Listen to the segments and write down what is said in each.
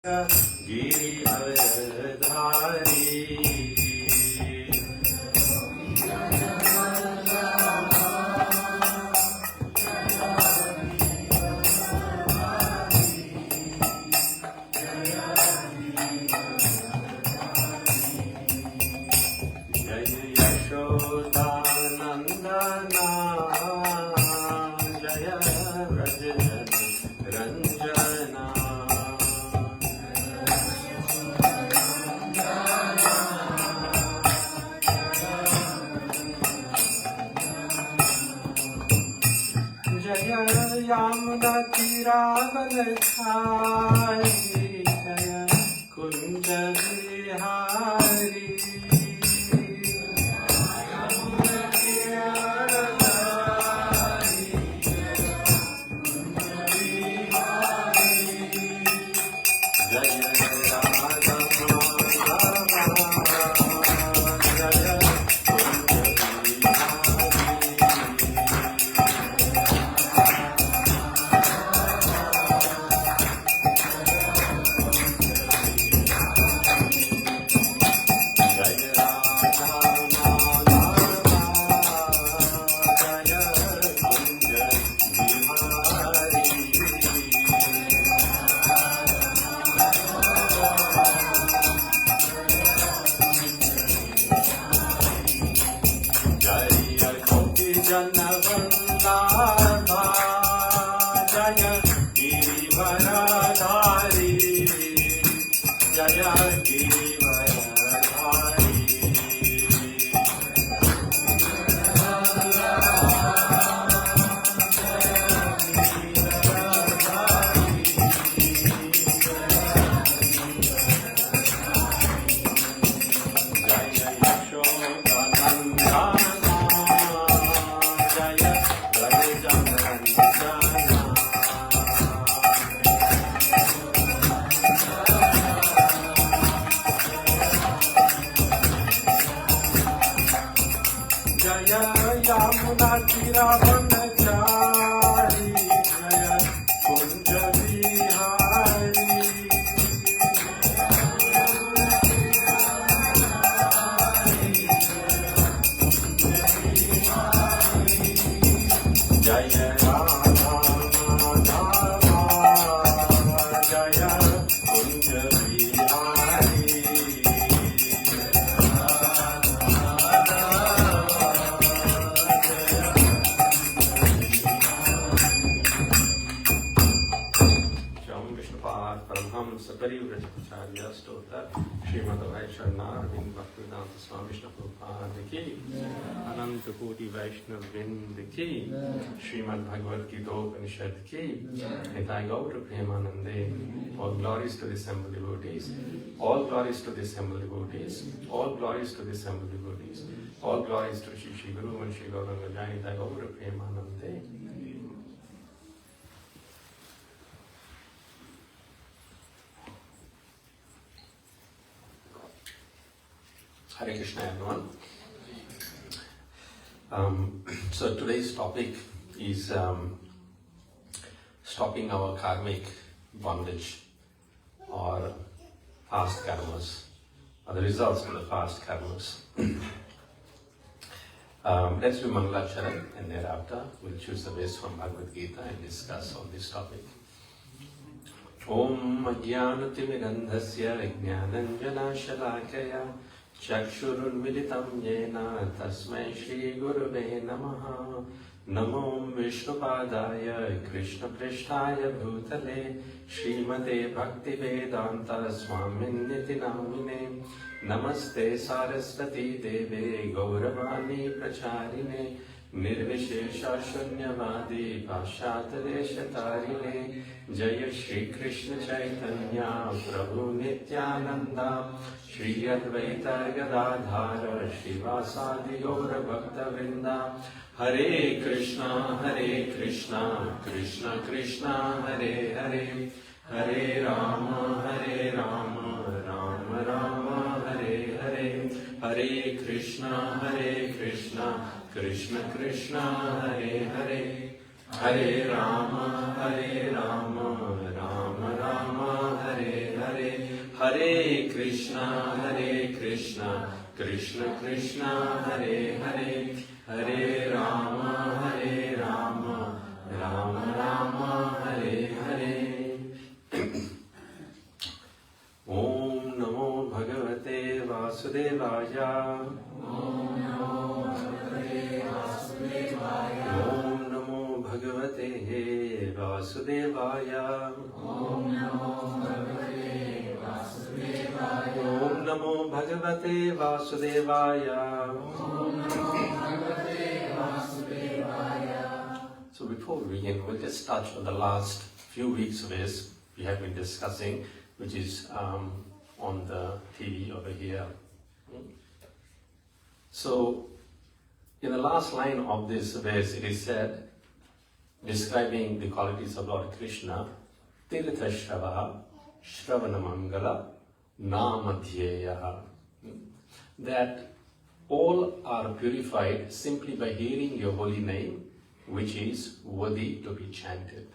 गिरिवरधारी जय यशोदानंदना जय व्रजजन रंजना जय यमुना तीरावनचारी जय कुंज विहारी जनवल्लभा जय गिरिवरधारी जय गिरिवरधारी यमुना तीरावनचारी जय कुंज विहारी जय राधा माधवा जय कुंज विहारी सपरिव्रजचार्य स्तोत्र श्रीमद वैष्णव भक्तिवेदांत स्वामी विष्णु प्रभुपाद की अनंत कोटि वैष्णव वृंद की श्रीमद भगवद गीतोपनिषद की निताय गौर प्रेमानंदे all glories to the assembled devotees, all glories to the assembled devotees, all glories to the assembled devotees, all glories to Shri Guru and Shri Gauranga Jai Nitai Gaur Premanande. Hare Krishna, everyone. So today's topic is stopping our karmic bondage or past karmas, or the results of the past karmas. Let's do Mangalacharan and thereafter we'll choose the best from Bhagavad Gita and discuss on this topic. Om Ajnanatimidandhasya Vijnananjanashalakaya Chakshurunmilitam Yena Tasmai Shri Gurave Namaha Namo Vishnupadaya Krishna Prishtaya Bhutale Srimate Bhaktivedanta Swaminiti Namine Namaste Saraswati Deve Gauravani Pracharine Nirvishesha Shunyavadi Pashatadeshatarine Jaya Shri Krishna Chaitanya Prabhu Nityananda Shri Advaita Gadadhara Shivasadi Gaura Bhakta Vrinda Hare Krishna Krishna Krishna Hare Hare Hare Rama Rama Rama Hare Hare Hare Krishna Krishna Krishna Hare Hare Hare Rama Rama Rama Hare Hare Hare Krishna, Krishna Krishna, Hare Hare, Hare Rama, Rama Rama, Hare Hare. Om Namo Bhagavate Vasudevaya. Om Namo Bhagavate Vasudevaya. Om Namo Bhagavate Vasudevaya. Om Namo Bhagavate Vasudevaya. Om Namo Bhagavate Vasudevaya. Om Namo Bhagavate Vasudevaya. So before we begin, we'll just touch on the last few weeks of this we have been discussing, which is on the TV over here. So, in the last line of this verse, it is said, describing the qualities of Lord Krishna, Tirtha Shravaha, Shravana Mangala, Namadhyeyaha. That all are purified simply by hearing your holy name, which is worthy to be chanted.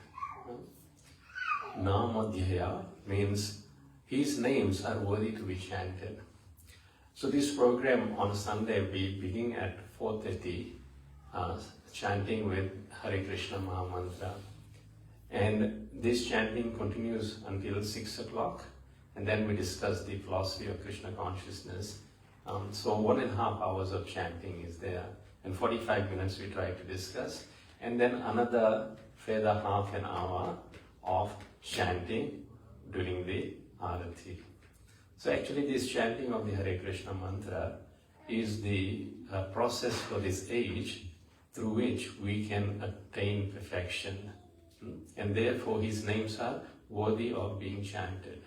Namadhyaya means his names are worthy to be chanted. So this program on Sunday we begin at 4:30, chanting with Hare Krishna Maha Mantra, and this chanting continues until 6 o'clock, and then we discuss the philosophy of Krishna consciousness. So 1.5 hours of chanting is there, and 45 minutes we try to discuss, and then another further half an hour of chanting during the Arati. So actually this chanting of the Hare Krishna mantra is the process for this age through which we can attain perfection. And therefore his names are worthy of being chanted.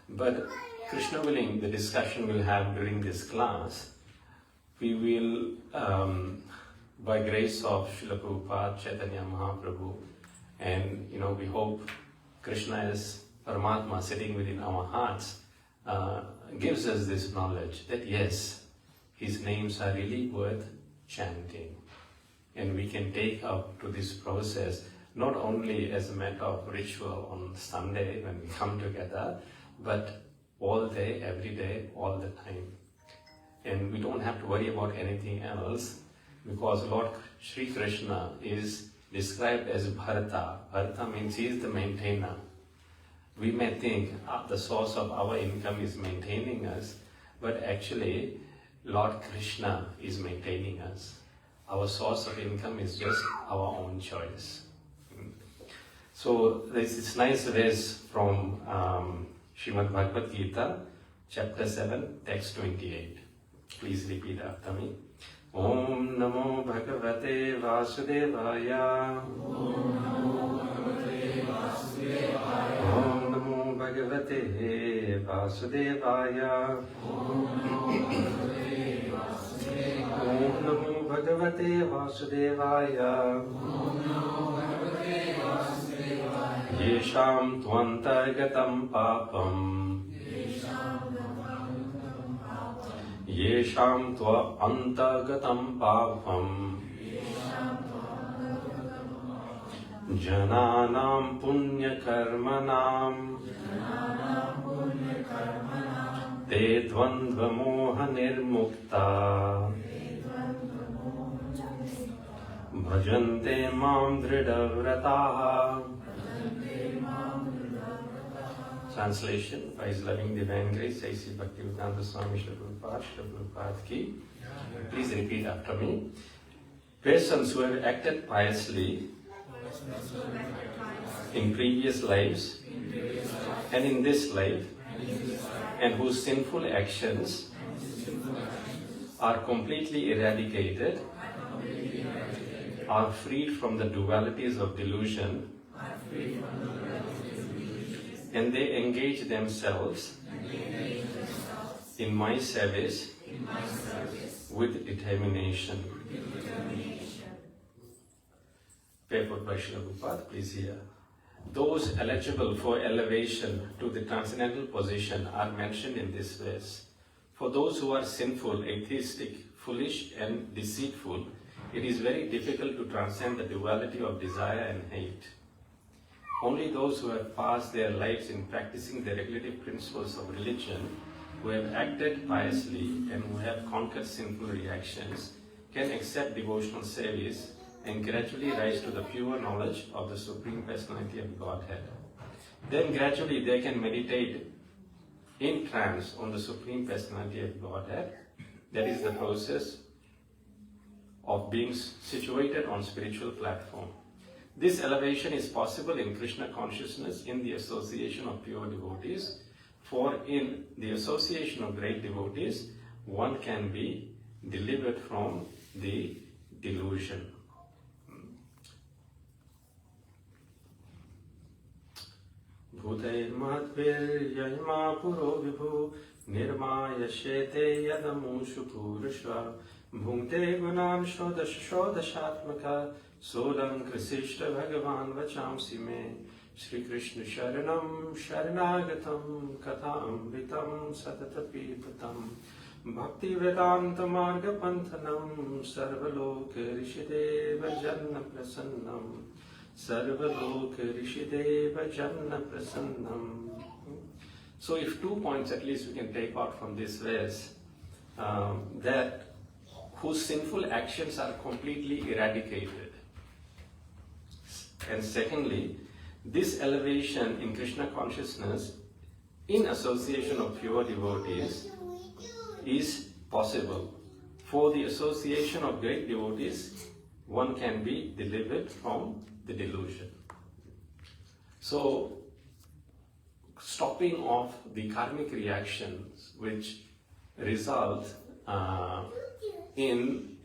But Krishna willing, the discussion we'll have during this class, we will, by grace of Srila Prabhupada, Chaitanya Mahaprabhu, and we hope Krishna as Paramatma sitting within our hearts gives us this knowledge that yes, his names are really worth chanting. And we can take up to this process not only as a matter of ritual on Sunday when we come together, but all day, every day, all the time. And we don't have to worry about anything else, because Lord Sri Krishna is described as Bharata. Bharata means he is the maintainer. We may think the source of our income is maintaining us, but actually Lord Krishna is maintaining us. Our source of income is just our own choice. So there's this nice verse from Srimad Bhagavad Gita, chapter 7, text 28. Please repeat after me. Om Namo Bhagavate Vasudevaya. Om Namo Bhagavate Vasudevaya. Om Namo Bhagavate Vasudevaya. Om Namo Bhagavate Vasudevaya. Om Namo Bhagavate Vasudevaya. Yesham Tvantargatam Papam. Yesham tva antagatam papam. Jananam punya karmanam. Te dvandva moha nirmukta. Bhajante mam dridhavrataha. Translation, by His loving divine grace, I see Bhaktivedanta Swami Srila Prabhupada ki. Please repeat after me. Persons who have acted piously in previous lives and in this life, and whose sinful actions are completely eradicated, are freed from the dualities of delusion, and they engage themselves in my service with determination. Purport by Srila Prabhupada, please hear. Those eligible for elevation to the transcendental position are mentioned in this verse. For those who are sinful, atheistic, foolish and deceitful, it is very difficult to transcend the duality of desire and hate. Only those who have passed their lives in practicing the regulative principles of religion, who have acted piously and who have conquered sinful reactions, can accept devotional service and gradually rise to the pure knowledge of the Supreme Personality of Godhead. Then gradually they can meditate in trance on the Supreme Personality of Godhead. That is the process of being situated on spiritual platform. This elevation is possible in Krishna consciousness in the association of pure devotees, for in the association of great devotees, one can be delivered from the delusion. Bhutairmadviryayama puro vibhu nirmaya shete yadamushu purusha bhunte gunan shodashatmaka sodam krisishta bhagavan vachamsi me Shri Krishna Sharanam Sharanagatam Kathamritam Satatapipatam Bhakti Vedanta Marga Panthanam Sarvaloka Rishideva Janna Prasannam Sarvaloka Rishideva Janna Prasannam. So if 2 points at least we can take out from this verse, that whose sinful actions are completely eradicated. And secondly, this elevation in Krishna consciousness in association of pure devotees is possible. For the association of great devotees, one can be delivered from the delusion. So, stopping off the karmic reactions which result in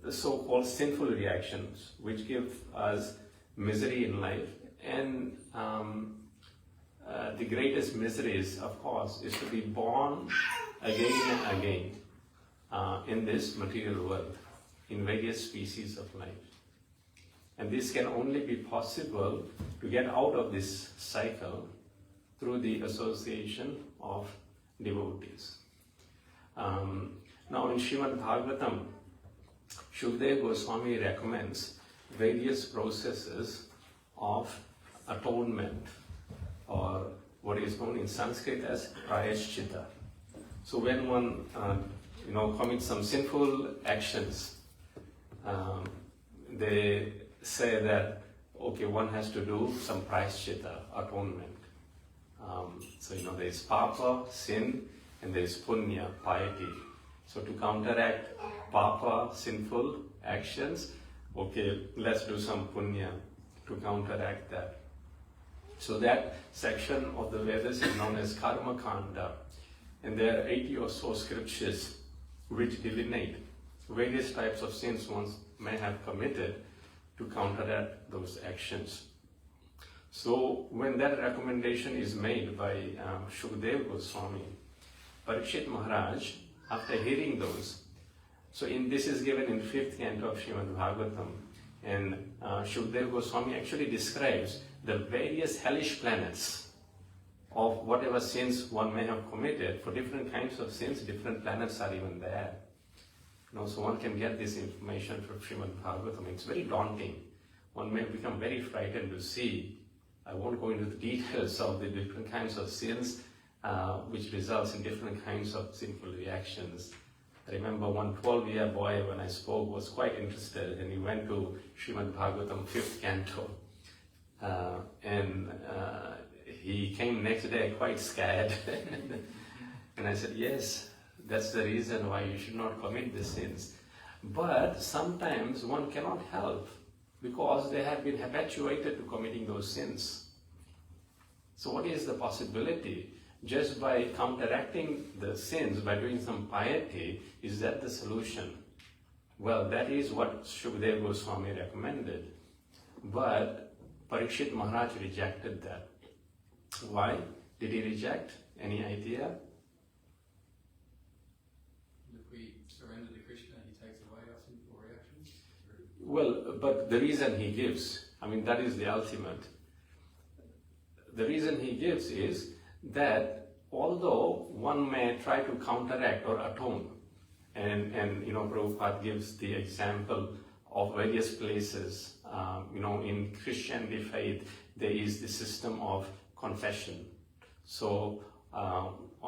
the so-called sinful reactions which give us misery in life. And the greatest miseries, of course, is to be born again and again in this material world, in various species of life. And this can only be possible to get out of this cycle through the association of devotees. Now in Srimad Bhagavatam, Shukadeva Goswami recommends various processes of atonement, or what is known in Sanskrit as prayashchitta. So when one commits some sinful actions, they say that one has to do some prayashchitta, atonement. So there is papa, sin, and there is punya, piety. So to counteract papa, sinful actions, let's do some punya to counteract that. So that section of the Vedas is known as Karma Kanda, and there are 80 or so scriptures which delineate various types of sins one may have committed to counteract those actions. So when that recommendation is made by Shukadeva Goswami, Parikshit Maharaj, after hearing those, this is given in 5th canto of Srimad Bhagavatam, and Shukadeva Goswami actually describes the various hellish planets of whatever sins one may have committed. For different kinds of sins, different planets are even there. So one can get this information from Srimad Bhagavatam. It's very daunting. One may become very frightened to see. I won't go into the details of the different kinds of sins which results in different kinds of sinful reactions. I remember one 12-year boy, when I spoke, was quite interested, and he went to Srimad Bhagavatam 5th canto. And he came next day quite scared. And I said, yes, that's the reason why you should not commit the sins. But sometimes one cannot help, because they have been habituated to committing those sins. So what is the possibility? Just by counteracting the sins, by doing some piety, is that the solution? Well, that is what Shukadeva Goswami recommended. But Parikshit Maharaj rejected that. Why did he reject? Any idea? If we surrender to Krishna, he takes away our sinful reactions? Well, but the reason he gives, that is the ultimate. The reason he gives is that although one may try to counteract or atone, and Prabhupada gives the example of various places, in Christianity faith, there is the system of confession. So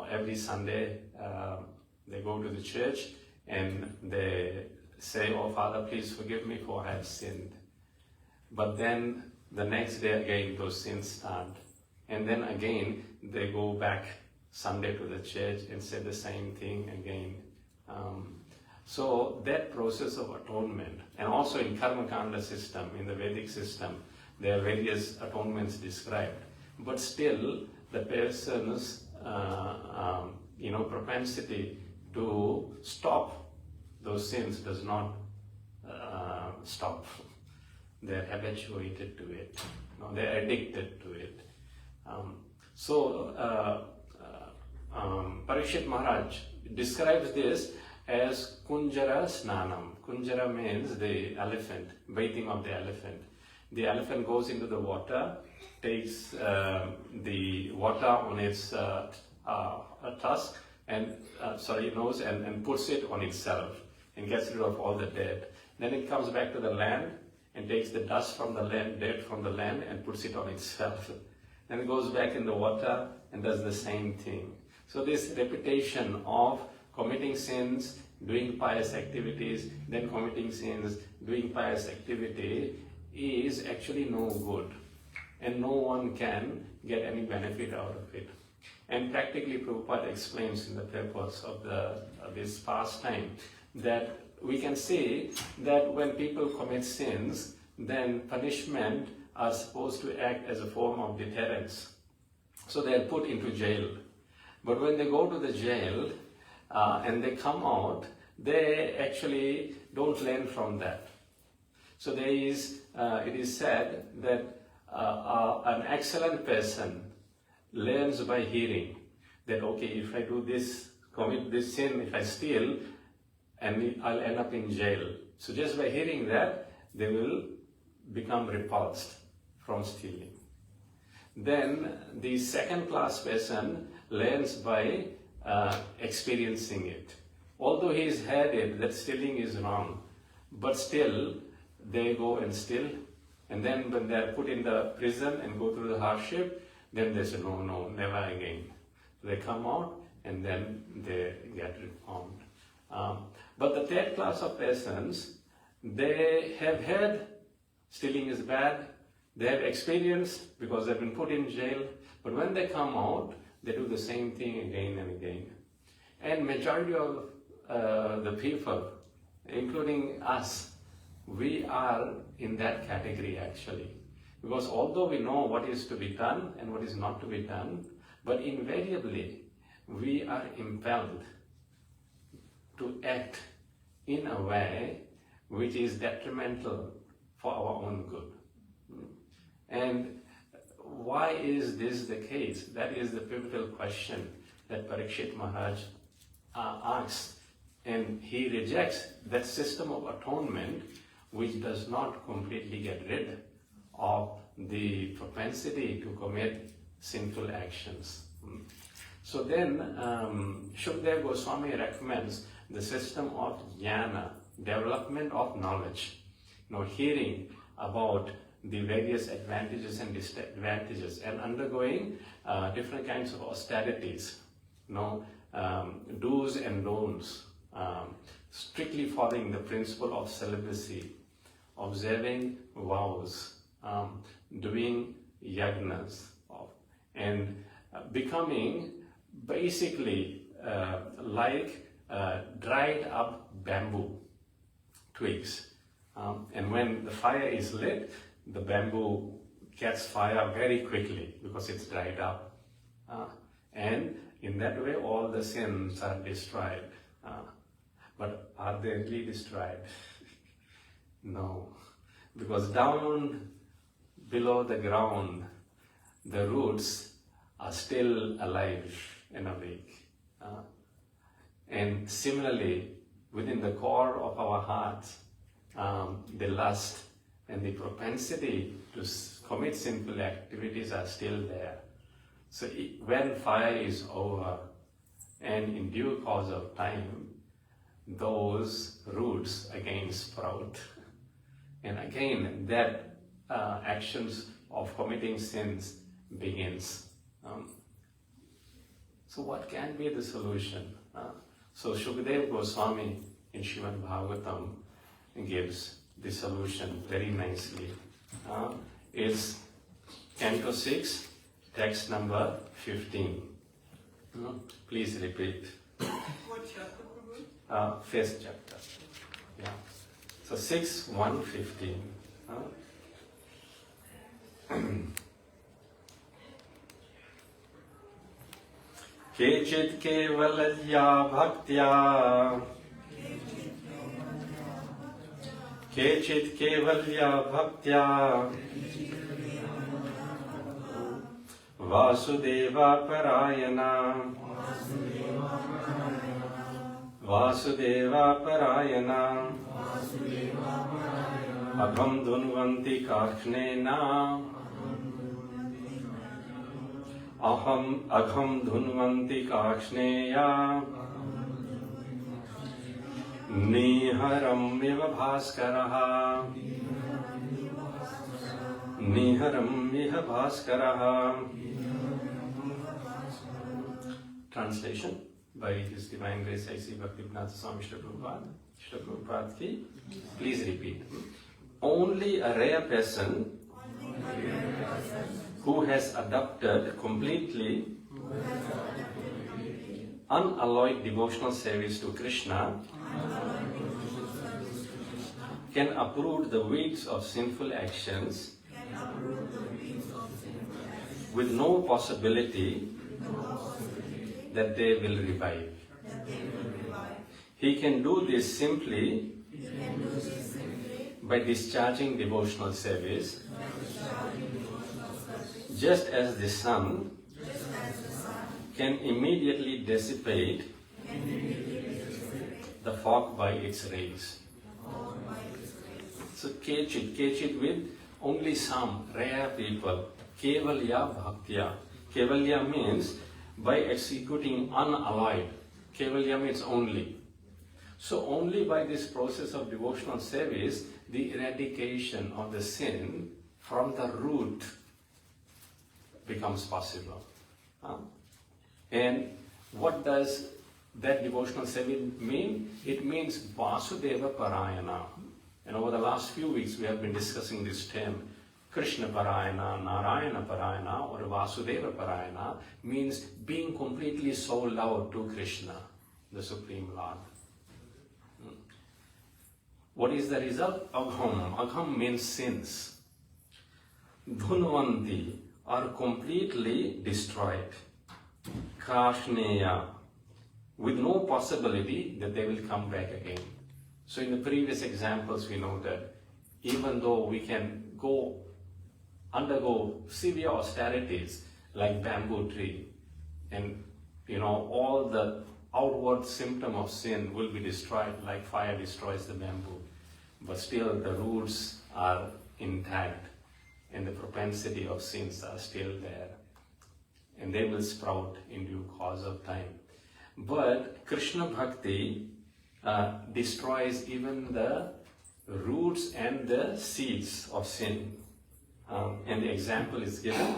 every Sunday they go to the church and they say, "Oh Father, please forgive me for I have sinned." But then the next day again those sins start. And then again they go back Sunday to the church and say the same thing again. So that process of atonement, and also in Karma Kanda system, in the Vedic system, there are various atonements described. But still, the person's propensity to stop those sins does not stop. They're habituated to it. They're addicted to it. Parikshit Maharaj describes this as Kunjara Snanam. Kunjara means the elephant, bathing of the elephant. The elephant goes into the water, takes the water on its tusk and nose and puts it on itself and gets rid of all the dirt. Then it comes back to the land and takes the dust from the land, dirt from the land, and puts it on itself. Then it goes back in the water and does the same thing. So this repetition of committing sins, doing pious activities, then committing sins, doing pious activity is actually no good. And no one can get any benefit out of it. And practically Prabhupada explains in the purpose of this pastime that we can see that when people commit sins, then punishment are supposed to act as a form of deterrence. So they are put into jail. But when they go to the jail and they come out, they actually don't learn from that. So it is said that an excellent person learns by hearing that, okay, if I do this, commit this sin, if I steal, and I'll end up in jail. So just by hearing that, they will become repulsed from stealing. Then the second class person learns by experiencing it. Although he's heard it, that stealing is wrong, but still they go and steal, and then when they're put in the prison and go through the hardship, then they say, no, never again. They come out and then they get reformed. But the third class of persons, they have heard stealing is bad, they have experienced because they've been put in jail, but when they come out, they do the same thing again and again. And majority of the people, including us, we are in that category actually. Because although we know what is to be done and what is not to be done, but invariably we are impelled to act in a way which is detrimental for our own good. And why is this the case? That is the pivotal question that Parikshit Maharaj asks. And he rejects that system of atonement which does not completely get rid of the propensity to commit sinful actions. So then Shukdev Goswami recommends the system of jnana, development of knowledge, hearing about the various advantages and disadvantages and undergoing different kinds of austerities, do's and don'ts, strictly following the principle of celibacy, observing vows, doing yagnas, and becoming basically like dried up bamboo twigs. And when the fire is lit, the bamboo gets fire very quickly because it's dried up. And in that way, all the sins are destroyed. But are they really destroyed? No. Because down below the ground, the roots are still alive and awake. And similarly, within the core of our hearts, the lust and the propensity to commit sinful activities are still there. So when fire is over, and in due course of time, those roots again sprout. And again, that actions of committing sins begins. So what can be the solution? So Shukadeva Goswami in Srimad Bhagavatam gives the solution very nicely. It's Canto 6, text number 15. Please repeat. What chapter, Prabhu? First chapter. Yeah. So 6:1:15. Kechit kevalya bhaktya. Kechit kevalya bhaktya. Vasudeva parayana. Vasudeva parayana. Agham dhunvanti karkhnena. Agham dhunvanti karkshneya. Niharam iva bhaskaraha. Niharam iha bhaskaraha. Translation by His Divine Grace A.C. Bhaktivinoda Swami Srila Prabhupada. Srila Prabhupada ki. Please repeat. Only a rare person who has adopted completely unalloyed devotional service to Krishna can uproot the weeds of sinful actions with no possibility that they will revive. He can do this simply by discharging devotional service, just as the sun can immediately dissipate the fog by its rays. So kechit with only some rare people. Kevalya bhaktya. Kevalya means by executing unalloyed. Kevalya means only. So only by this process of devotional service, the eradication of the sin from the root becomes possible. And what does that devotional service mean? It means Vasudeva Parayana. And over the last few weeks we have been discussing this term. Krishna Parayana, Narayana Parayana, or Vasudeva Parayana means being completely sold out to Krishna, the Supreme Lord. What is the result? Agham. Agham means sins. Dhunvanti are completely destroyed. Krishneya, with no possibility that they will come back again. So in the previous examples we know that even though we can undergo severe austerities like bamboo tree, and all the outward symptom of sin will be destroyed like fire destroys the bamboo, but still the roots are intact and the propensity of sins are still there, and they will sprout in due course of time. But Krishna Bhakti destroys even the roots and the seeds of sin. And the example is given,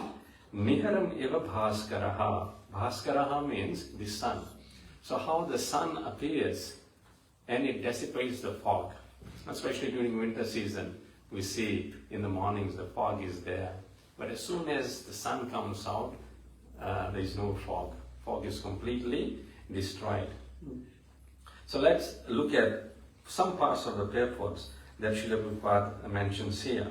Niharam eva bhaskaraha. Bhaskaraha means the sun. So how the sun appears and it dissipates the fog. Especially during winter season, we see in the mornings the fog is there. But as soon as the sun comes out, there is no fog. Fog is completely destroyed. So let's look at some parts of the purports that Srila Prabhupada mentions here.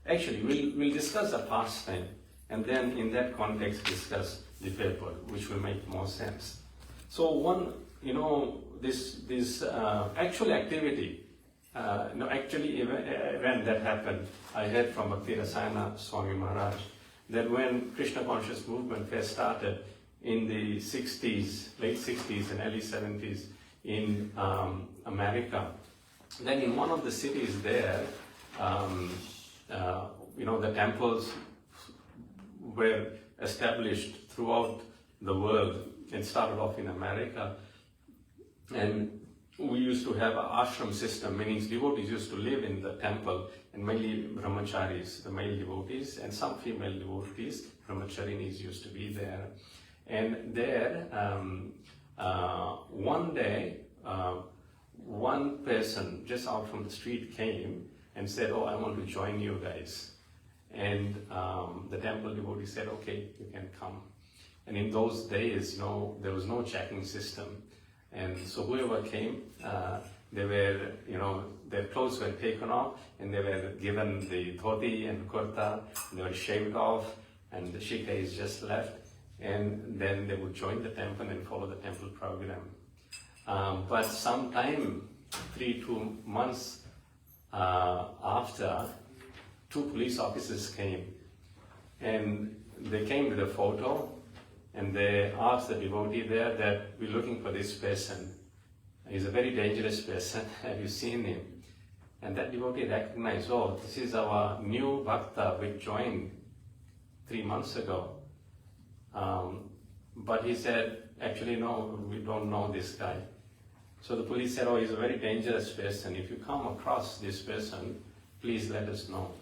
Actually, we'll discuss the pastime and then in that context discuss the purport, which will make more sense. So one, this actual activity, event that happened, I heard from Bhakti-Rasayana Swami Maharaj, that when Krishna conscious movement first started in the 60s, late 60s and early 70s in America, then in one of the cities there, the temples were established throughout the world. It started off in America, and we used to have an ashram system, meaning devotees used to live in the temple, and mainly brahmacharis, the male devotees, and some female devotees, brahmacharinis used to be there. And there, one day, one person just out from the street came and said, "Oh, I want to join you guys." And the temple devotee said, "Okay, you can come." And in those days, there was no checking system. And so whoever came, they were, their clothes were taken off, and they were given the dhoti and kurta, and they were shaved off, and the shikha is just left, and then they would join the temple and follow the temple program. But sometime, 2 months after, 2 police officers came, and they came with a photo, and they asked the devotee there that we're looking for this person. He's a very dangerous person. Have you seen him? And that devotee recognized, "Oh, this is our new bhakta which joined 3 months ago." But he said, "Actually, no, we don't know this guy." So the police said, "Oh, he's a very dangerous person. If you come across this person, please let us know."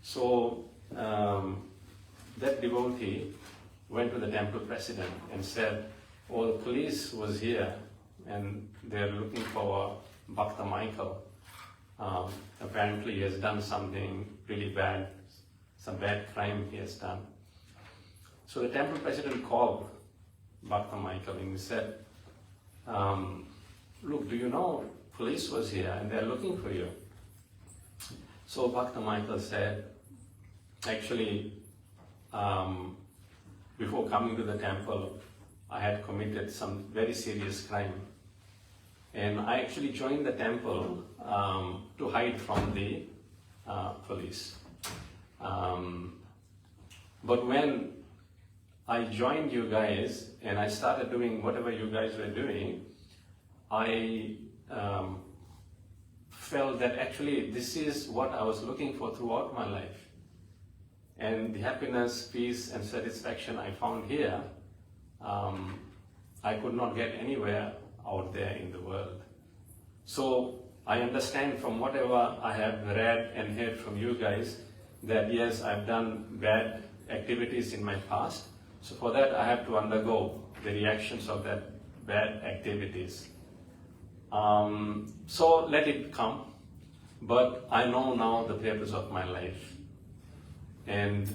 So that devotee went to the temple president and said, "Oh, the police was here and they're looking for Bhakta Michael. Apparently he has done something really bad, some bad crime he has done." So the temple president called Bhakta Michael and he said, "Look, do you know police was here and they're looking for you?" So Bhakta Michael said, "Actually, before coming to the temple, I had committed some very serious crime. And I actually joined the temple to hide from the police. But when I joined you guys and I started doing whatever you guys were doing, I felt that actually this is what I was looking for throughout my life. And the happiness, peace, and satisfaction I found here, I could not get anywhere out there in the world. So I understand from whatever I have read and heard from you guys that yes, I've done bad activities in my past. So for that, I have to undergo the reactions of that bad activities. So let it come. But I know now the purpose of my life. And,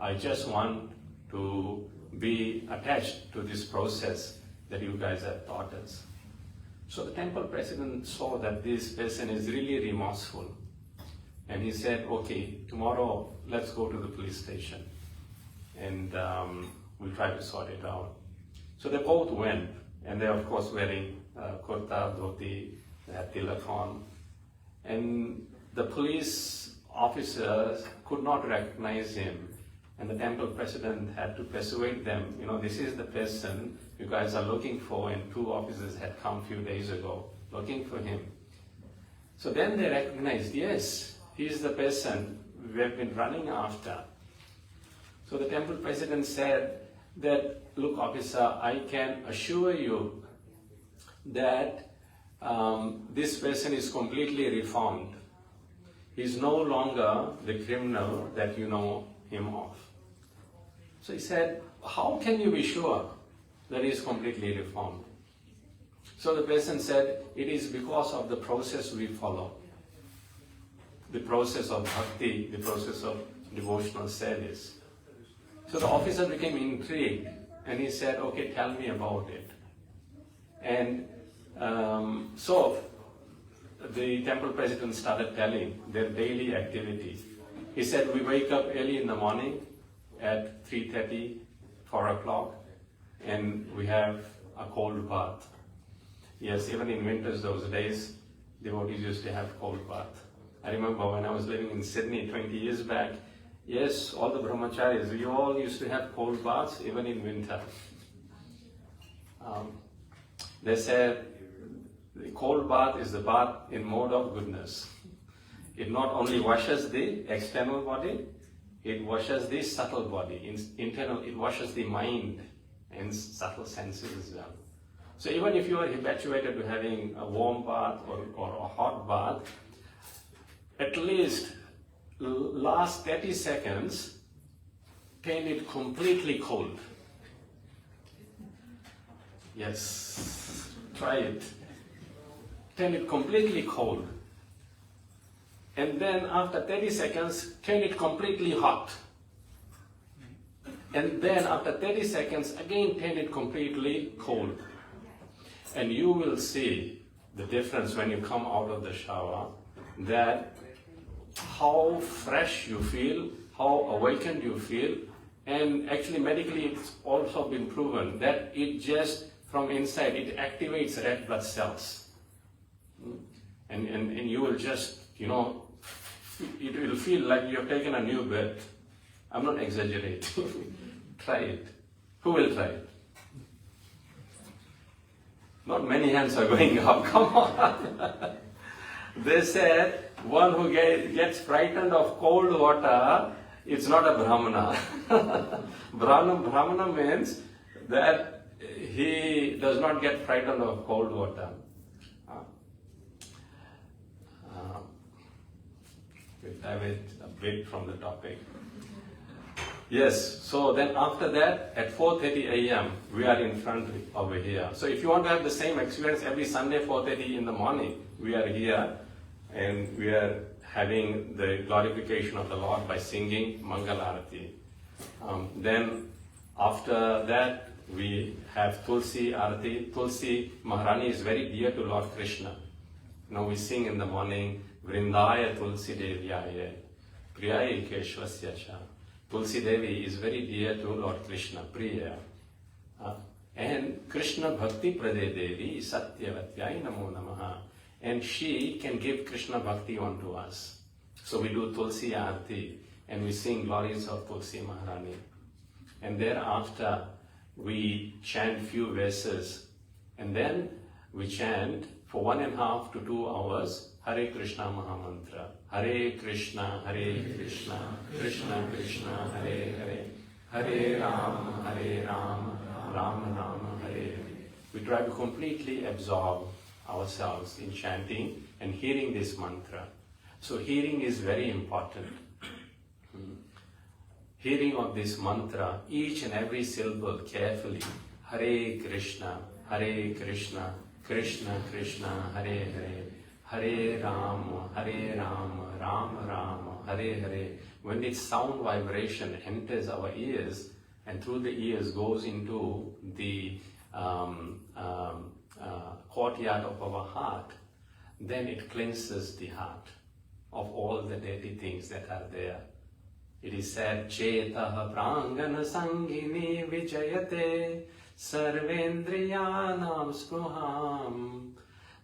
I just want to be attached to this process that you guys have taught us." So the temple president saw that this person is really remorseful. And he said, "Okay, tomorrow let's go to the police station and we'll try to sort it out." So they both went, and they're of course wearing kurta, dhoti, they had tilak on. And the police officers could not recognize him, and the temple president had to persuade them, this is the person you guys are looking for, and 2 officers had come a few days ago looking for him. So then they recognized, yes, he is the person we have been running after. So the temple president said that, "Look, officer, I can assure you that this person is completely reformed. He's no longer the criminal that you know him of." So he said, "How can you be sure that he is completely reformed?" So the person said, "It is because of the process we follow. The process of bhakti, the process of devotional service." So the officer became intrigued and he said, "Okay, tell me about it." And so the temple president started telling their daily activity. He said, "We wake up early in the morning at 3:30, 4 o'clock, and we have a cold bath." Yes, even in winters those days, devotees used to have cold bath. I remember when I was living in Sydney 20 years back, yes, all the brahmacharis, we all used to have cold baths even in winter. They said, the cold bath is the bath in mode of goodness. It not only washes the external body, it washes the subtle body. Internal, it washes the mind and subtle senses as well. So even if you are habituated to having a warm bath or a hot bath, at least last 30 seconds, turn it completely cold. Yes, try it. Turn it completely cold. And then after 30 seconds, turn it completely hot. And then after 30 seconds, again turn it completely cold. And you will see the difference when you come out of the shower, that how fresh you feel, how awakened you feel, and actually medically it's also been proven that it just from inside, it activates red blood cells. And you will just, it will feel like you have taken a new birth. I'm not exaggerating. Try it. Who will try it? Not many hands are going up. Come on. They said one who gets frightened of cold water, it's not a Brahmana. Brahmana means that he does not get frightened of cold water. We divert a bit from the topic. Yes, so then after that, at 4:30 a.m., we are in front over here. So if you want to have the same experience every Sunday, 4:30 in the morning, we are here and we are having the glorification of the Lord by singing Mangal Arati. Then after that, we have Tulsi Arati. Tulsi Maharani is very dear to Lord Krishna. Now we sing in the morning, Vrindaya Tulsi Devyaya, Priyaye Keshvasya Cha. Tulsi Devi is very dear to Lord Krishna, Priya. And Krishna Bhakti Prade Devi Satyavatyai Namo Namaha. And she can give Krishna Bhakti onto us. So we do Tulsi Arati and we sing glories of Tulsi Maharani. And thereafter we chant few verses. And then we chant for 1.5 to 2 hours Hare Krishna Mahamantra. Hare Krishna, Krishna Krishna, Hare Hare. Hare Rama, Rama Rama, Hare Hare. We try to completely absorb ourselves in chanting and hearing this mantra. So hearing is very important. Hearing of this mantra, each and every syllable carefully. Hare Krishna, Krishna Krishna, Hare Hare. Hare Rama, Rama Rama, Hare Hare. When its sound vibration enters our ears and through the ears goes into the courtyard of our heart, then it cleanses the heart of all the dirty things that are there. It is said, Chetaha prangana sangini vijayate sarvendriyanam spruham,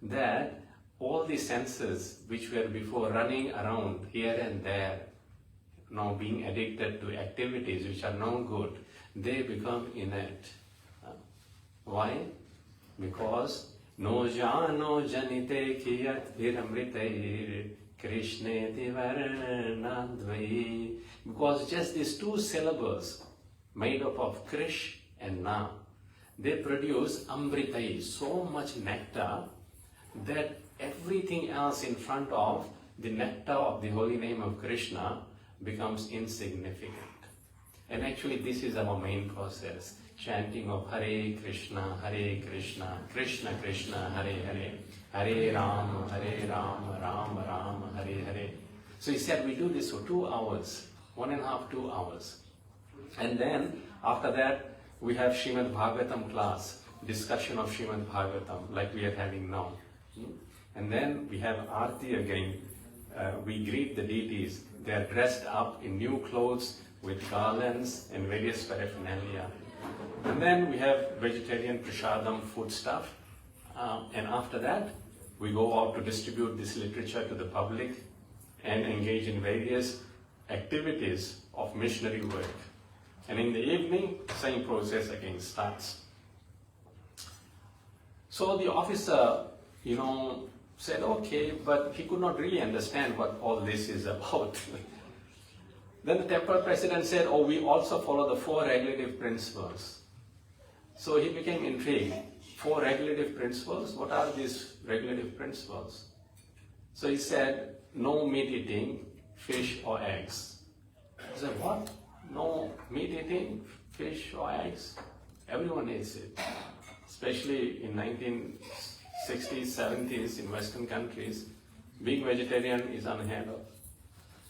that all the senses which were before running around here and there, now being addicted to activities which are no good, they become inert. Why? Because no jano janite kiyat viramritair krishneti varnadvai. Because just these 2 syllables made up of Krish and Na, they produce amritai, so much nectar that everything else in front of the nectar of the holy name of Krishna becomes insignificant. And actually this is our main process, chanting of Hare Krishna, Krishna Krishna, Hare Hare, Hare Rama, Rama Rama, Hare Hare. So he said we do this for 2 hours, 1.5, 2 hours. And then after that we have Srimad Bhagavatam class, discussion of Srimad Bhagavatam like we are having now. And then we have Aarti again. We greet the deities. They are dressed up in new clothes with garlands and various paraphernalia. And then we have vegetarian prasadam food stuff. And after that, we go out to distribute this literature to the public and engage in various activities of missionary work. And in the evening, same process again starts. So the officer, said okay, but he could not really understand what all this is about. Then the temple president said, oh, we also follow the 4 regulative principles. So he became intrigued. 4 regulative principles. What are these regulative principles? So he said, no meat eating, fish or eggs. I said, what? No meat eating, fish or eggs? Everyone eats it. Especially in 1960s, 70s in Western countries, being vegetarian is unheard of.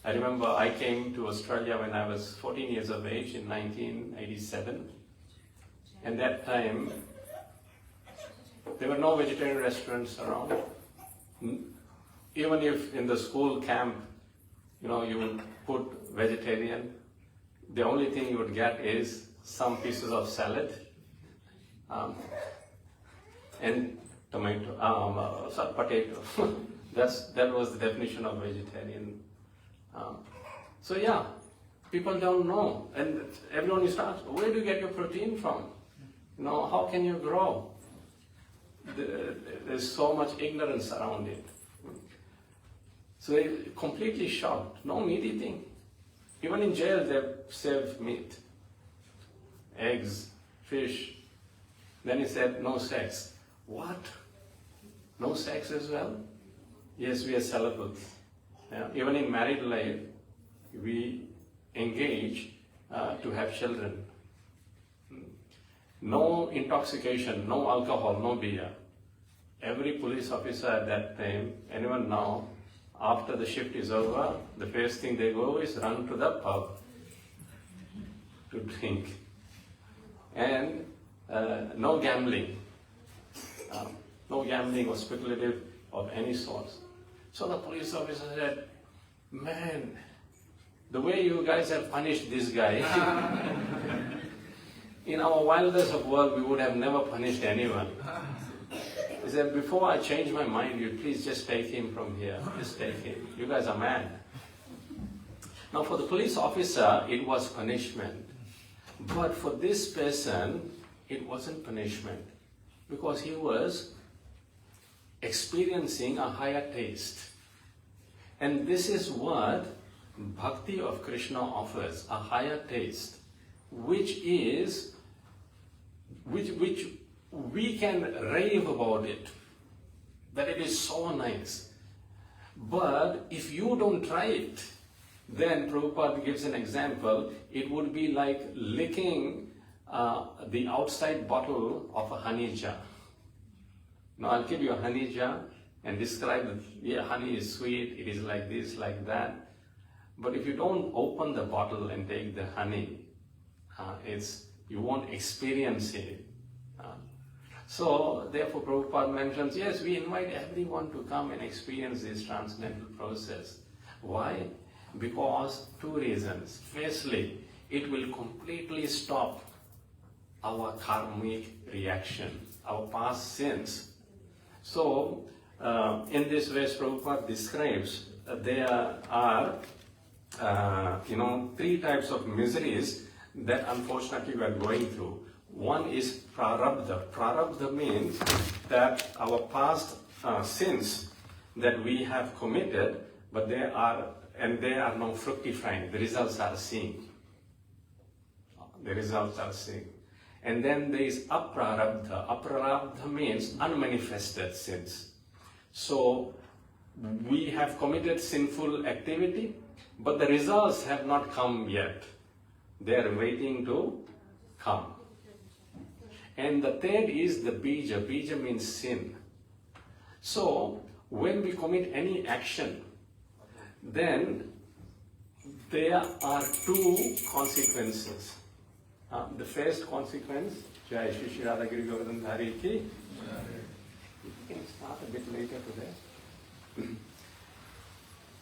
I remember I came to Australia when I was 14 years of age in 1987. And that time, there were no vegetarian restaurants around. Even if in the school camp, you would put vegetarian, the only thing you would get is some pieces of salad and potato. That was the definition of vegetarian. So yeah, people don't know, and everyone is asked, where do you get your protein from? How can you grow? There's so much ignorance around it. So they're completely shocked. No meat eating. Even in jail, they serve meat, eggs, fish. Then he said, no sex. What? No sex as well? Yes, we are celibate. Yeah. Even in married life, we engage to have children. No intoxication, no alcohol, no beer. Every police officer at that time, anyone now, after the shift is over, the first thing they go is run to the pub to drink. And no gambling. No gambling or speculative of any sort. So the police officer said, man, the way you guys have punished this guy, in our wildest of world, we would have never punished anyone. He said, before I change my mind, you please just take him from here. Just take him. You guys are mad. Now for the police officer, it was punishment. But for this person, it wasn't punishment. Because he was experiencing a higher taste. And this is what Bhakti of Krishna offers, a higher taste, which we can rave about it, that it is so nice. But if you don't try it, then Prabhupada gives an example, it would be like licking the outside bottle of a honey jar. Now I'll give you a honey jar and describe, honey is sweet, it is like this, like that. But if you don't open the bottle and take the honey, you won't experience it. So therefore Prabhupada mentions, yes, we invite everyone to come and experience this transcendental process. Why? Because 2 reasons. Firstly, it will completely stop our karmic reaction, our past sins. So in this way, Prabhupada describes there are 3 types of miseries that unfortunately we are going through. One is prarabdha. Prarabdha means that our past sins that we have committed, but they are now fructifying. The results are seen. The results are seen. And then there is aprarabdha. Aprarabdha means unmanifested sins. So we have committed sinful activity, but the results have not come yet. They are waiting to come. And the third is the bija. Bija means sin. So when we commit any action, then there are 2 consequences. The first consequence, Jai Shri Shri Radha Giri Govardhan Dhari ki. We can start a bit later today.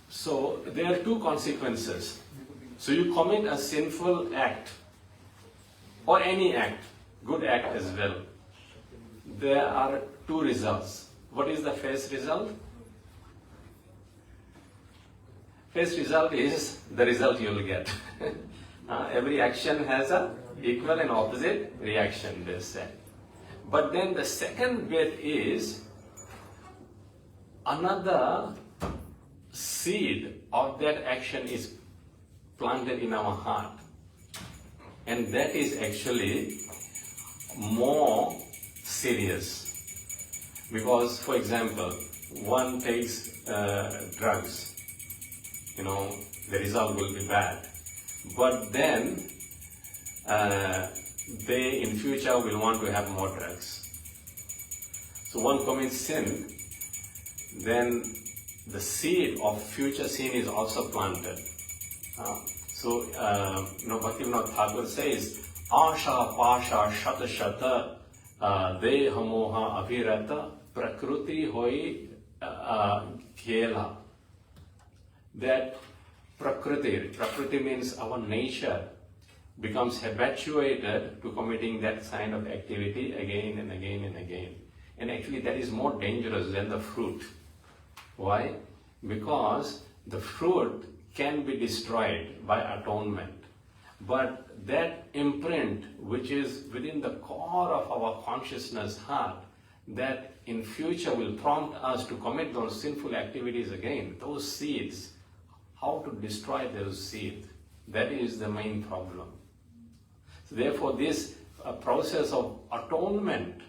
So there are 2 consequences. So you commit a sinful act, or any act, good act as well. There are 2 results. What is the first result? First result is the result you will get. Every action has an equal and opposite reaction, they say. But then the second bit is another seed of that action is planted in our heart. And that is actually more serious. Because, for example, one takes drugs, the result will be bad. But then, they in future will want to have more drugs. So one commits sin, then the seed of future sin is also planted. Bhaktivinoda Thakur says, Asha Pasha Shata Shata Deha Moha Abhirata Prakriti Hoi Khela. That Prakriti means our nature, becomes habituated to committing that kind of activity again and again and again. And actually that is more dangerous than the fruit. Why? Because the fruit can be destroyed by atonement. But that imprint which is within the core of our consciousness heart, that in future will prompt us to commit those sinful activities again, those seeds, how to destroy those seeds, that is the main problem. So therefore this process of atonement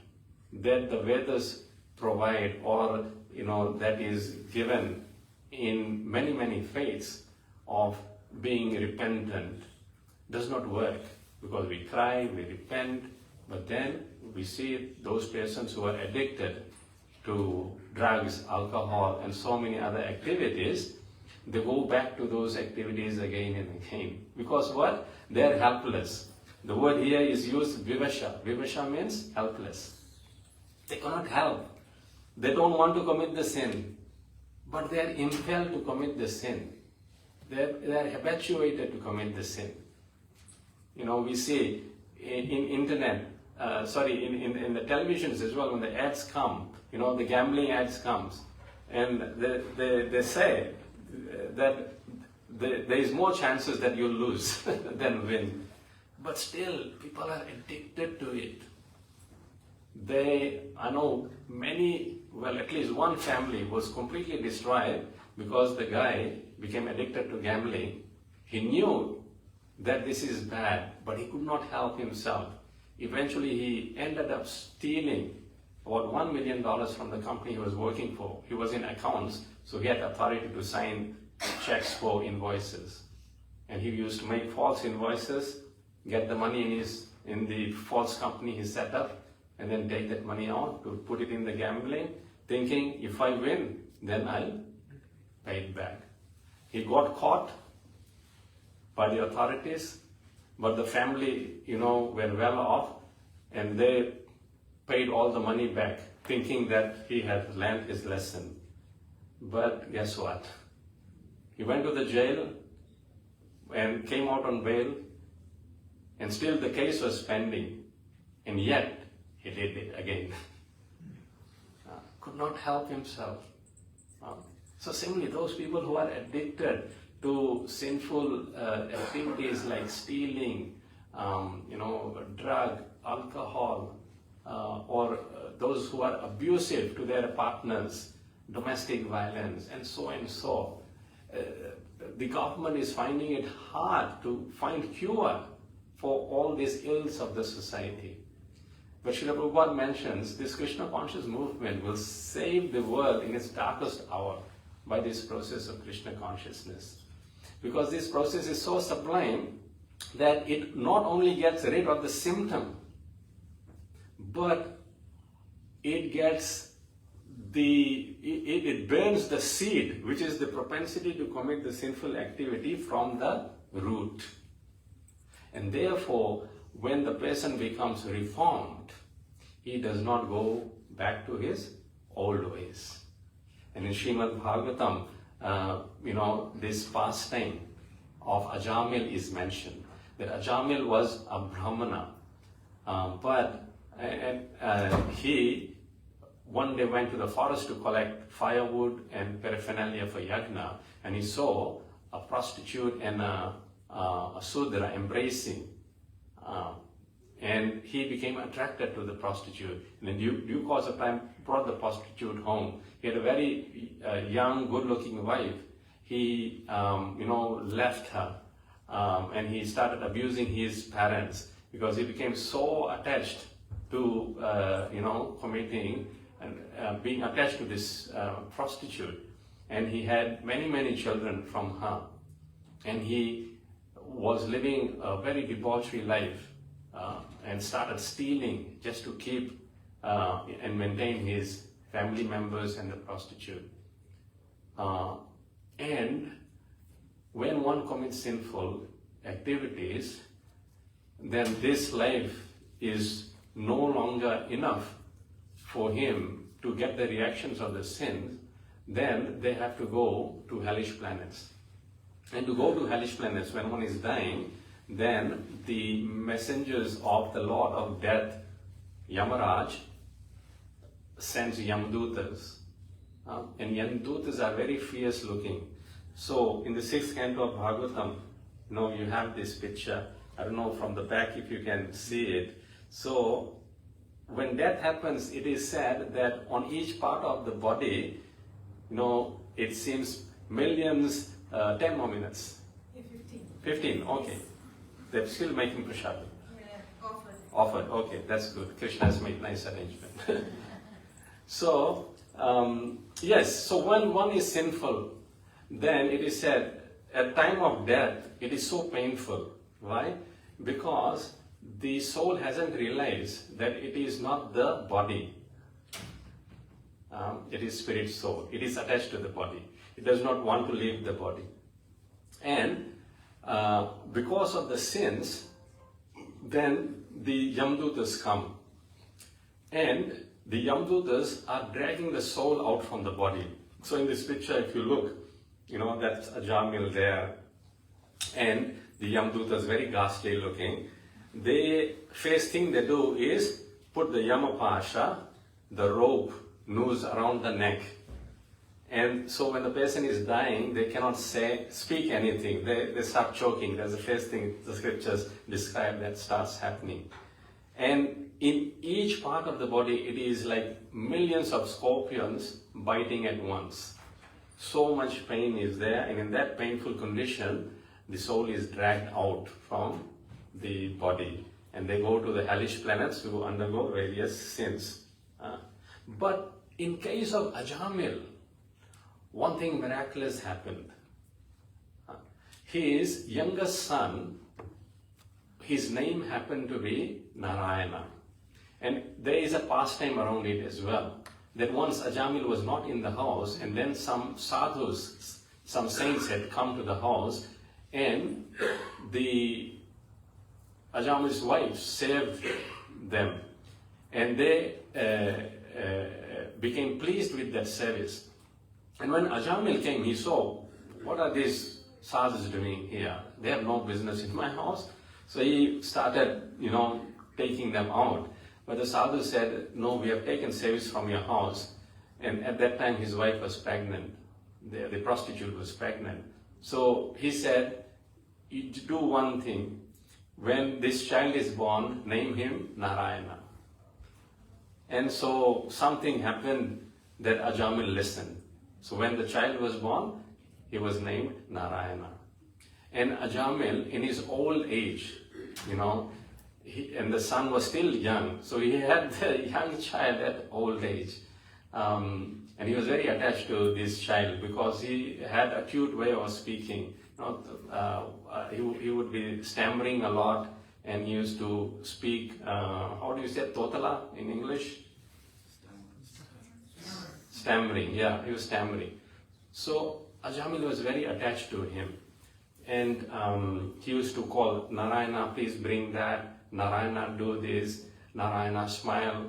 that the Vedas provide, or that is given in many faiths of being repentant, does not work, because we cry, we repent, but then we see those persons who are addicted to drugs, alcohol, and so many other activities, they go back to those activities again and again. Because what? They are helpless. The word here is used, vivasha. Vivasha means helpless. They cannot help. They don't want to commit the sin, but they are impelled to commit the sin. They are habituated to commit the sin. We see in internet, in the televisions as well, when the ads come, the gambling ads comes, and they say that there is more chances that you'll lose than win. But still, people are addicted to it. I know at least one family was completely destroyed because the guy became addicted to gambling. He knew that this is bad, but he could not help himself. Eventually, he ended up stealing about $1 million from the company he was working for. He was in accounts, so he had authority to sign checks for invoices. And he used to make false invoices, get the money in the false company he set up, and then take that money out to put it in the gambling, thinking if I win, then I'll pay it back. He got caught by the authorities, but the family, were well off, and they paid all the money back, thinking that he had learned his lesson. But guess what? He went to the jail and came out on bail, and still the case was pending, and yet he did it again. Could not help himself. So similarly, those people who are addicted to sinful activities like stealing, drug, alcohol, or those who are abusive to their partners, domestic violence, and so. The government is finding it hard to find cure for all these ills of the society. But Srila Prabhupada mentions this Krishna conscious movement will save the world in its darkest hour by this process of Krishna consciousness. Because this process is so sublime that it not only gets rid of the symptom, but it gets it burns the seed, which is the propensity to commit the sinful activity, from the root. And therefore, when the person becomes reformed, he does not go back to his old ways. And in Srimad Bhagavatam, this pastime of Ajamil is mentioned. That Ajamil was a Brahmana, but he one day went to the forest to collect firewood and paraphernalia for yajna, and he saw a prostitute and a Sudra embracing, and he became attracted to the prostitute. And in due course of time, brought the prostitute home. He had a very young, good-looking wife. He, left her, and he started abusing his parents because he became so attached to, committing and being attached to this prostitute. And he had many children from her. And he was living a very debauchery life and started stealing just to keep and maintain his family members and the prostitute. And when one commits sinful activities, then this life is no longer enough for him to get the reactions of the sins. Then they have to go to hellish planets. And to go to hellish planets when one is dying, then the messengers of the Lord of Death, Yamaraj, sends Yamdutas. And Yamdutas are very fierce looking. So in the 6th canto of Bhagavatam, you have this picture. I don't know from the back if you can see it. So when death happens, it is said that on each part of the body, it seems millions, 10 more minutes. 15. 15, okay. They're still making prasad. Yeah, Offered, okay, that's good. Krishna has made nice arrangement. So, yes, so when one is sinful, then it is said, at time of death, it is so painful. Why? Because the soul hasn't realized that it is not the body. It is spirit soul. It is attached to the body. It does not want to leave the body. And because of the sins, then the Yamdutas come. And the Yamdutas are dragging the soul out from the body. So in this picture, if you look, that's a Jamil there. And the Yamdutas, very ghastly looking. The first thing they do is put the Yamapasha, the rope, noose around the neck. And so when the person is dying, they cannot speak anything. They start choking. That's the first thing the scriptures describe that starts happening. And in each part of the body, it is like millions of scorpions biting at once. So much pain is there, and in that painful condition, the soul is dragged out from the body. And they go to the hellish planets to undergo various sins. But in case of Ajamil, one thing miraculous happened. His youngest son, his name happened to be Narayana. And there is a pastime around it as well. That once Ajamil was not in the house, and then some sadhus, some saints had come to the house, and the Ajamil's wife saved them. And they became pleased with that service. And when Ajamil came, he saw, what are these sadhus doing here? They have no business in my house. So he started, taking them out. But the sadhu said, no, we have taken service from your house. And at that time, his wife was pregnant. The prostitute was pregnant. So he said, you do one thing. When this child is born, name him Narayana. And so something happened that Ajamil listened. So when the child was born, he was named Narayana. And Ajamil, in his old age, and the son was still young, so he had the young child at old age. And he was very attached to this child because he had a cute way of speaking. He would be stammering a lot, and he used to speak, how do you say Totala in English? Stammering, yeah, he was stammering. So Ajamil was very attached to him. And he used to call Narayana, please bring that. Narayana, do this. Narayana, smile,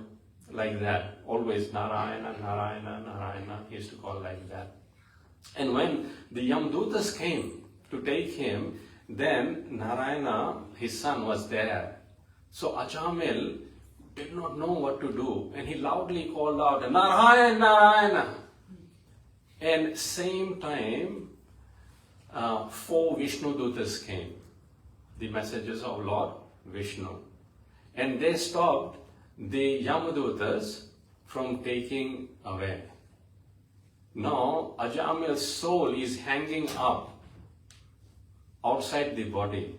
like that. Always Narayana, Narayana, Narayana. He used to call like that. And when the Yamdutas came to take him, then Narayana, his son, was there. So Ajamil did not know what to do. And he loudly called out, Narayana, Narayana. And same time, 4 Vishnudutas came, the messengers of Lord Vishnu. And they stopped the Yamadutas from taking away. Now, Ajamil's soul is hanging up outside the body.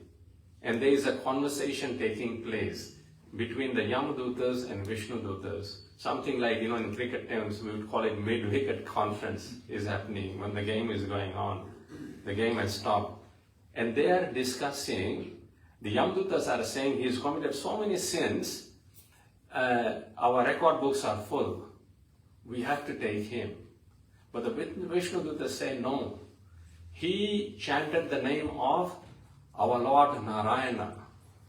And there is a conversation taking place. between the Yamadutas and Vishnudutas. Something like, in cricket terms, we would call it mid-wicket conference is happening when the game is going on. The game has stopped. And they are discussing, the Yamadutas are saying he's committed so many sins, our record books are full. We have to take him. But the Vishnudutas say no. He chanted the name of our Lord Narayana.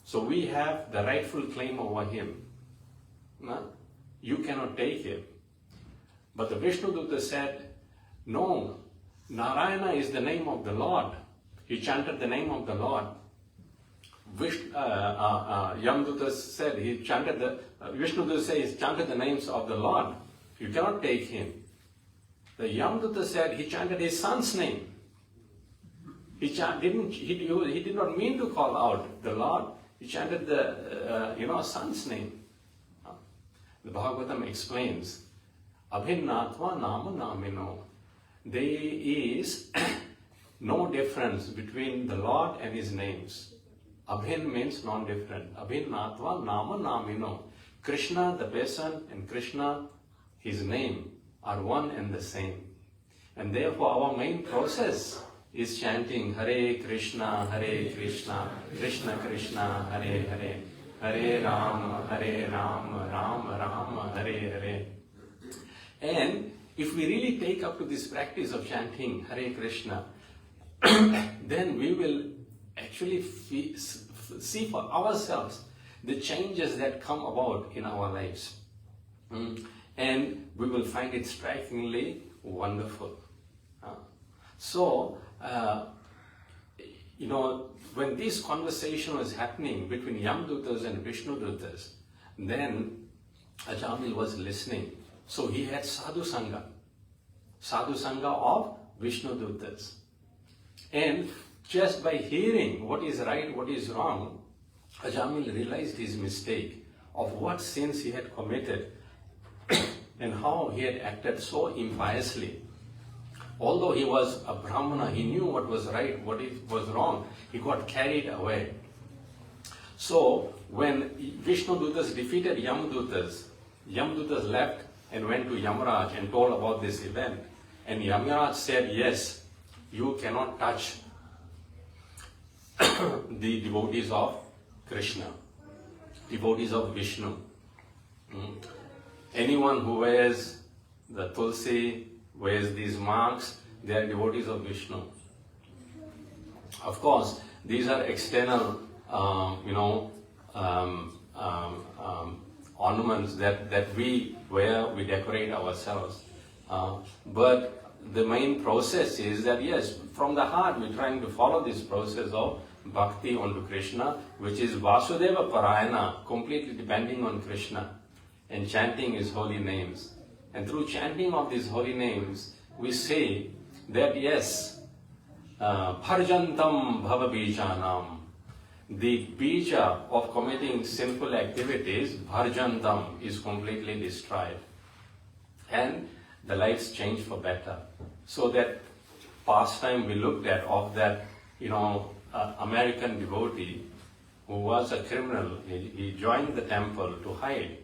So we have the rightful claim over him. No? You cannot take him. But the Vishnudutta said, no, Narayana is the name of the Lord. He chanted the name of the Lord. Yamdutta said, Vishnudutta says he chanted the names of the Lord. You cannot take him. The Yamdutta said he chanted his son's name. He did not mean to call out the Lord. He chanted the son's name. The Bhagavatam explains, Abhinnatva nama namino. There is no difference between the Lord and his names. Abhin means non-different. Abhinnatva nama namino. Krishna, the person, and Krishna, his name, are one and the same. And therefore our main process is chanting Hare Krishna, Krishna Krishna, Hare Hare, Hare Rama, Rama Rama, Hare Hare. And if we really take up to this practice of chanting Hare Krishna, then we will actually see for ourselves the changes that come about in our lives. And we will find it strikingly wonderful. So, when this conversation was happening between Yamdutas and Vishnudutas, then Ajamil was listening. So he had Sadhu Sangha of Vishnudutas. And just by hearing what is right, what is wrong, Ajamil realized his mistake of what sins he had committed and how he had acted so impiously. Although he was a Brahmana, he knew what was right, what was wrong. He got carried away. So when Vishnudutas defeated Yamdutas, Yamdutas left and went to Yamaraj and told about this event. And Yamaraj said, yes, you cannot touch the devotees of Krishna, devotees of Vishnu. Anyone who wears the tulsi, wears these marks, they are devotees of Vishnu. Of course, these are external, ornaments that we wear, we decorate ourselves. But the main process is that, yes, from the heart we're trying to follow this process of bhakti onto Krishna, which is Vasudeva Parayana, completely depending on Krishna, and chanting his holy names. And through chanting of these holy names, we say that, yes, Bharjantam Bhava Bijanam, the bija of committing sinful activities, Bharjantam, is completely destroyed. And the lives change for better. So that pastime we looked at of that, American devotee who was a criminal, he joined the temple to hide.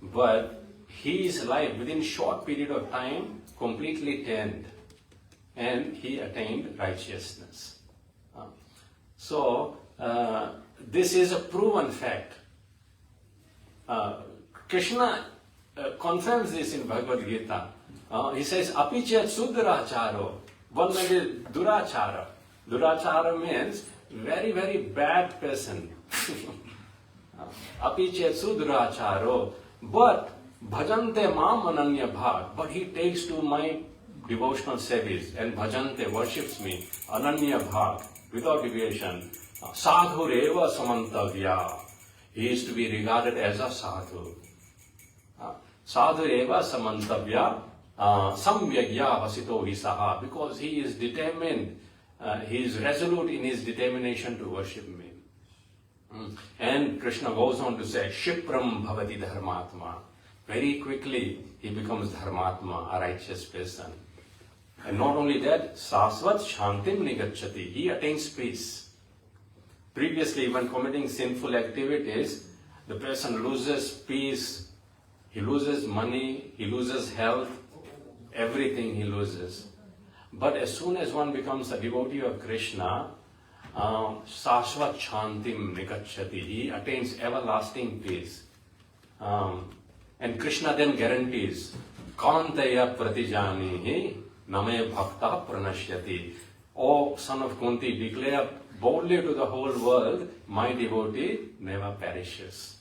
But his life, within short period of time, completely turned, and he attained righteousness. This is a proven fact. Krishna confirms this in Bhagavad Gita. He says, Apichet Sudracharo. One may be Durachara. Durachara means very, very bad person. Apichet Sudracharo. But bhajante mam ananya bhag. But he takes to my devotional service and bhajante worships me ananya bhag, without deviation. Sadhu reva samantavya. He is to be regarded as a sadhu. Sadhu reva samantavya samvyagya vasito visaha. Because he is determined, he is resolute in his determination to worship me. And Krishna goes on to say, Shipram bhavati dharmatma. Very quickly he becomes dharmatma, a righteous person. And not only that, sasvat shantim nigacchati. He attains peace. Previously, when committing sinful activities, the person loses peace, he loses money, he loses health, everything he loses. But as soon as one becomes a devotee of Krishna, Sashvat Shantim Nikachati, he attains everlasting peace. And Krishna then guarantees, Kantaya Pratijanihi Name Bhakta Pranashyati. O son of Kunti, declare boldly to the whole world, my devotee never perishes.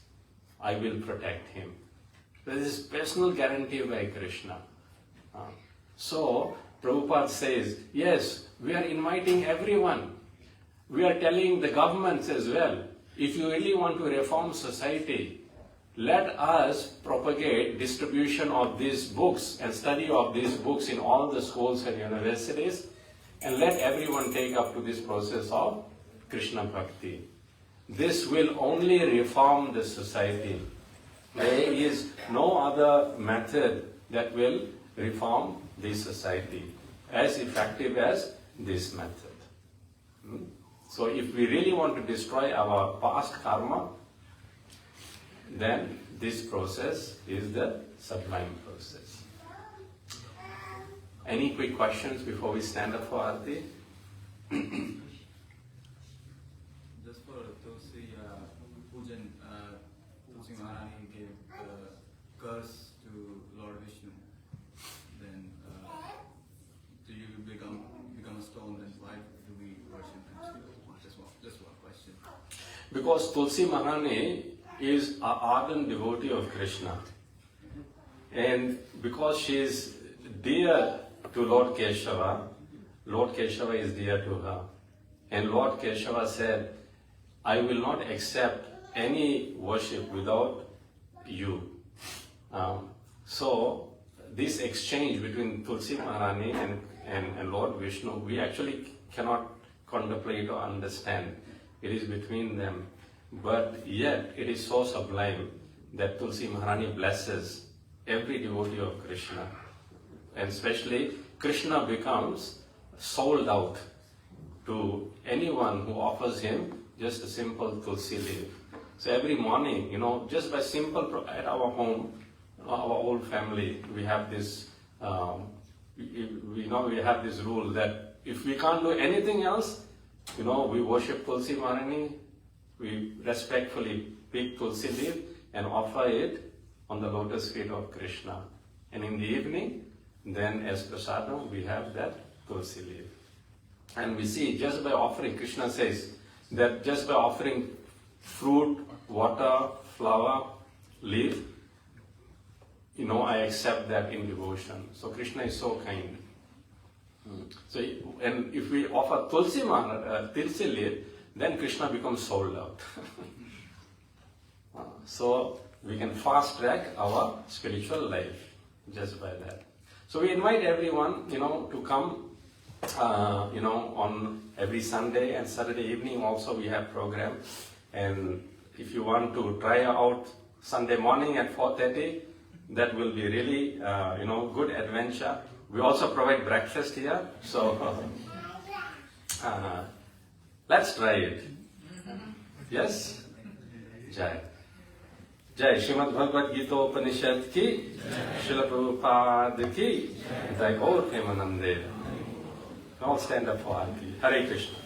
I will protect him. This is personal guarantee by Krishna. So, Prabhupada says, yes, we are inviting everyone. We are telling the governments as well, if you really want to reform society, let us propagate distribution of these books and study of these books in all the schools and universities, and let everyone take up to this process of Krishna Bhakti. This will only reform the society. There is no other method that will reform this society as effective as this method. So if we really want to destroy our past karma, then this process is the sublime process. Any quick questions before we stand up for Arati? Just for Tulsi Pujan, Tulsi Maharani gave curse to Lord Vishnu. Then do you become a stone? Then why do we worship him still? Just one question. Because Tulsi Maharani is an ardent devotee of Krishna. And because she is dear to Lord Keshava is dear to her. And Lord Keshava said, I will not accept any worship without you. So this exchange between Tulsi Maharani and Lord Vishnu, we actually cannot contemplate or understand. It is between them. But yet it is so sublime that Tulsi Maharani blesses every devotee of Krishna. And especially Krishna becomes sold out to anyone who offers him just a simple Tulsi leaf. So every morning, just by simple, at our home, our old family, we have this, we have this rule that if we can't do anything else, we worship Tulsi Maharani, we respectfully pick Tulsi leaf and offer it on the lotus feet of Krishna. And in the evening, then as prasadam, we have that Tulsi leaf. And we see just by offering, Krishna says that just by offering fruit, water, flower, leaf, I accept that in devotion. So Krishna is so kind. So, and if we offer Tulsi leaf, then Krishna becomes sold out. So we can fast track our spiritual life just by that. So we invite everyone, to come, on every Sunday and Saturday evening also we have program. And if you want to try out Sunday morning at 4:30, that will be really, good adventure. We also provide breakfast here, so let's try it. Yes? Jai. Jai. Srimad Bhagavad Gita Upanishad ki, Srila Prabhupada ki, Jai Gaur Premanande. All stand up for Aarti. Hare Krishna.